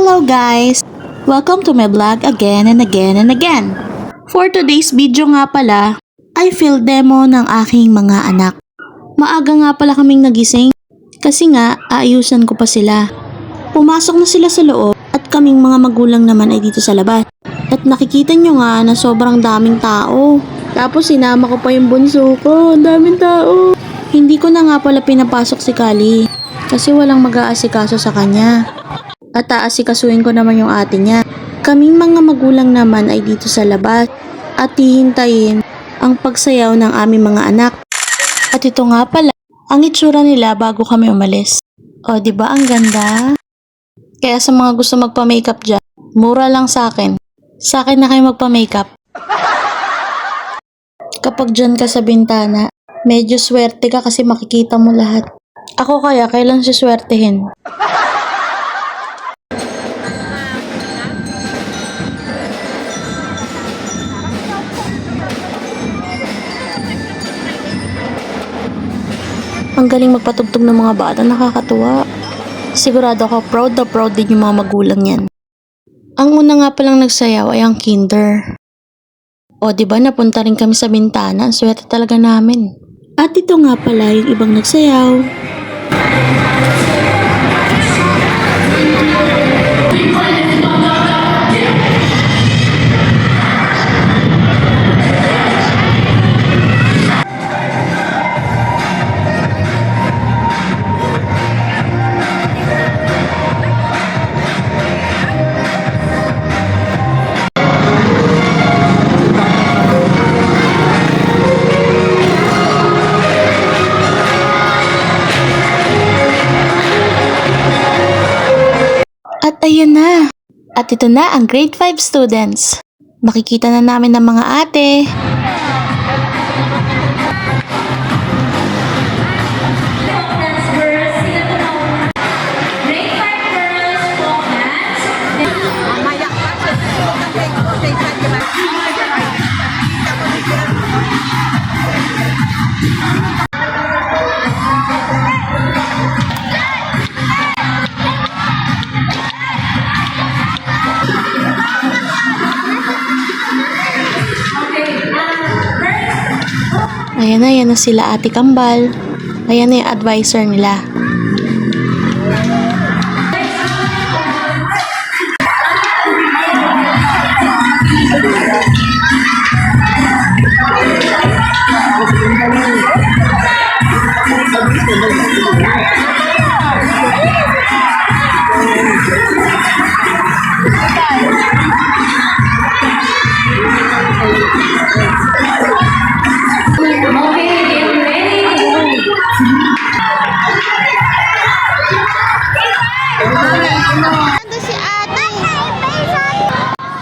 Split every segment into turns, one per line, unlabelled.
Hello guys! Welcome to my vlog again and again and again. For today's video nga pala, ay field demo ng aking mga anak. Maaga nga pala kaming nagising kasi nga aayusan ko pa sila. Pumasok na sila sa loob at kaming mga magulang naman ay dito sa labas. At nakikita nyo nga na sobrang daming tao. Tapos sinama ko pa yung bunso ko, ang daming tao. Hindi ko na nga pala pinapasok si Kali kasi walang mag-aasikaso sa kanya. At aasikasuhin ko naman yung ate niya. Kaming mga magulang naman ay dito sa labas at hihintayin ang pagsayaw ng aming mga anak. At ito nga pala ang itsura nila bago kami umalis. O diba ang ganda? Kaya sa mga gusto magpa-makeup dyan, mura lang sa akin. Sa akin na kayo magpa-makeup. Kapag dyan ka sa bintana, medyo swerte ka kasi makikita mo lahat. Ako kaya kailan siswertehin? Ang galing magpatugtog ng mga bata, nakakatuwa. Sigurado ako proud na proud din yung mga magulang yan. Ang una nga palang nagsayaw ay ang kinder. O diba napunta rin kami sa bintana, ang swerte talaga namin. At ito nga pala yung ibang nagsayaw. At ayan na. At ito na ang grade 5 students. Makikita na namin ng mga ate. Ayan na sila Ate Kambal. Ayan na yung advisor nila.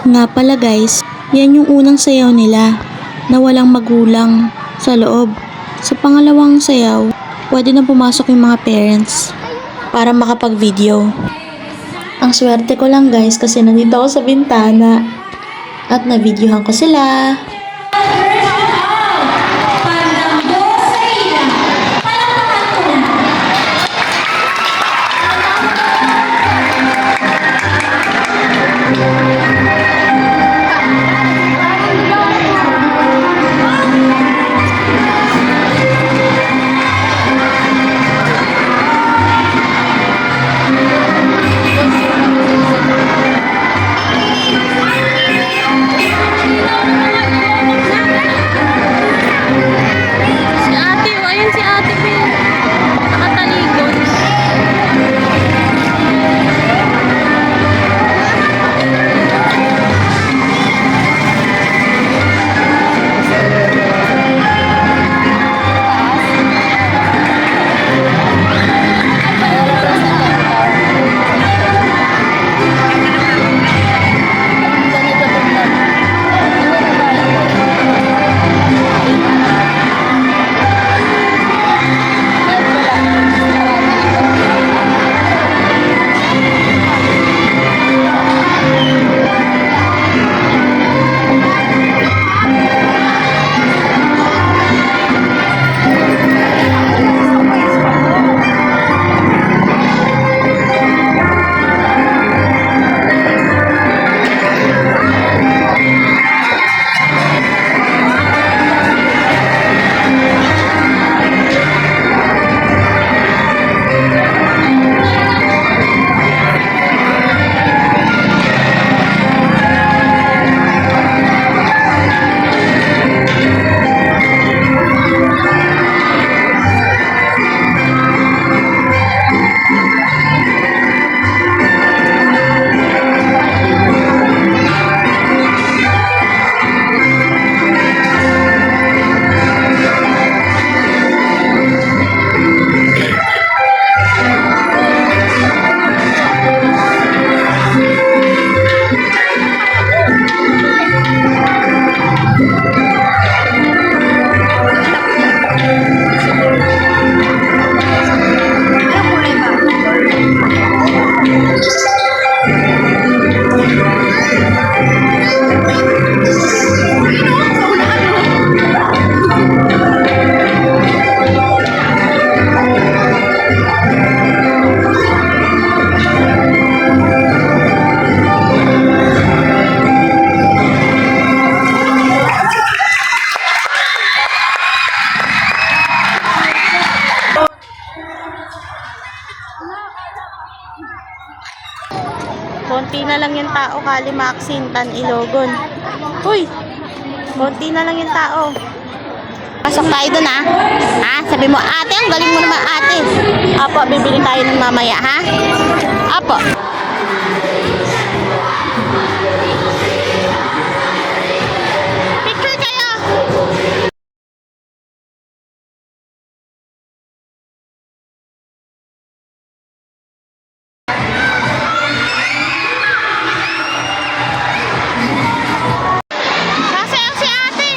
Nga pala guys, yan yung unang sayaw nila na walang magulang sa loob. Sa pangalawang sayaw, pwede na pumasok yung mga parents para makapag-video. Ang swerte ko lang guys kasi nandito ako sa bintana at na-videohan ko sila. Konti na lang yung tao, Kalimaksin, Tan Ilogon. Uy! Konti na lang yung tao. Pasok tayo dun, ha? Ha? Sabi mo, ate, ang galing mo naman, ate. Apo, bibili tayo ng mamaya, ha? Apo. Picture kayo! Sasayaw si ate!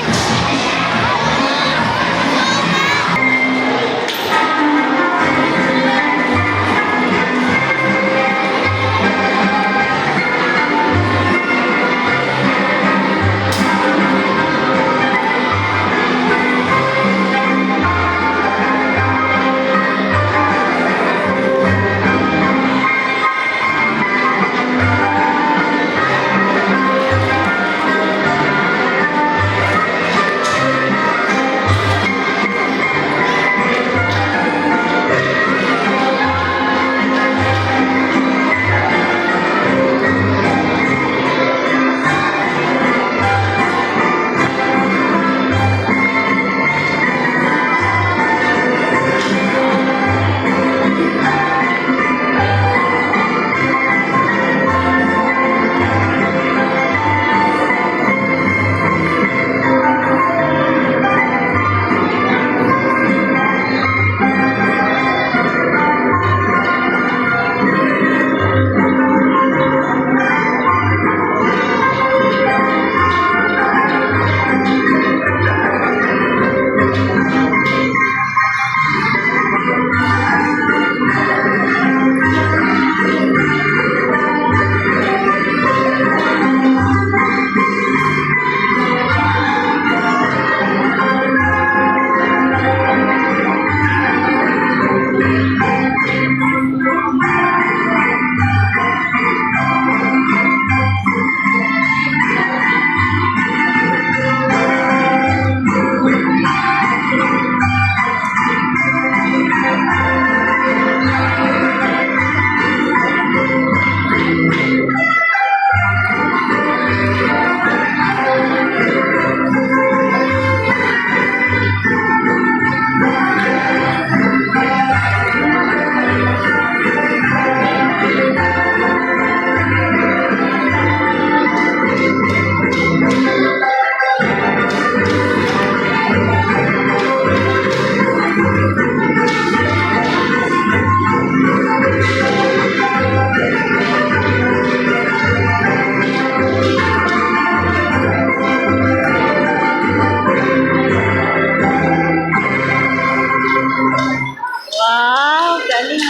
Wow, galing.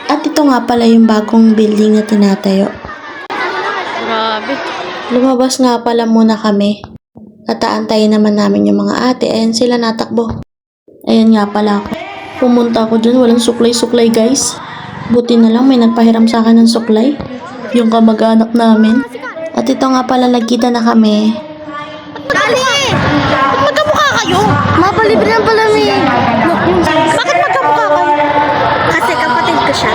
At ito nga pala yung bagong building na tinatayo. Grabe. Lumabas nga pala muna kami. At aantayin naman namin yung mga ate. Ayan sila natakbo. Ayan nga pala ako. Pumunta ako dyan. Walang suklay-suklay guys. Buti na lang may nagpahiram sa akin ng suklay. Yung kamag-anak namin. At ito nga pala nagkita na kami. Dali! Ba't magkamukha kayo?
Mapalibre lang pala may...
Bakit magkamukha kayo?
Kasi kapatid ko siya.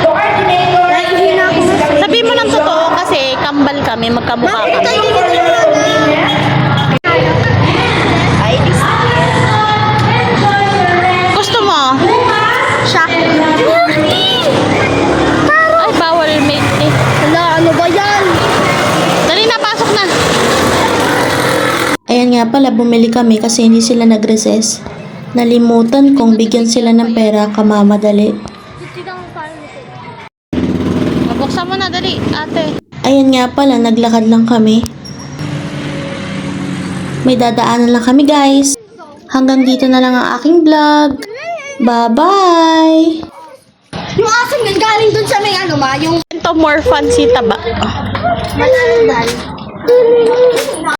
Nahihina ako.
Sabi mo ng totoo kasi kambal kami, magkamukha
Bakit
kami.
tayo hindi
Gusto mo?
siya?
Ay, bawal mate eh.
Wala, ano ba yan?
Dali na, pasok na.
Ayan nga pala, bumili kami kasi hindi sila nag-recess. Nalimutan kong bigyan sila ng pera kamamadali.
Mabuksan mo na, dali, ate.
Ayan nga pala, naglakad lang kami. May dadaanan lang kami guys. Hanggang dito na lang ang aking vlog. Bye-bye!
Yung aso nga galing dun sa may ano ma, yung
Ito more fancy taba.
malandal.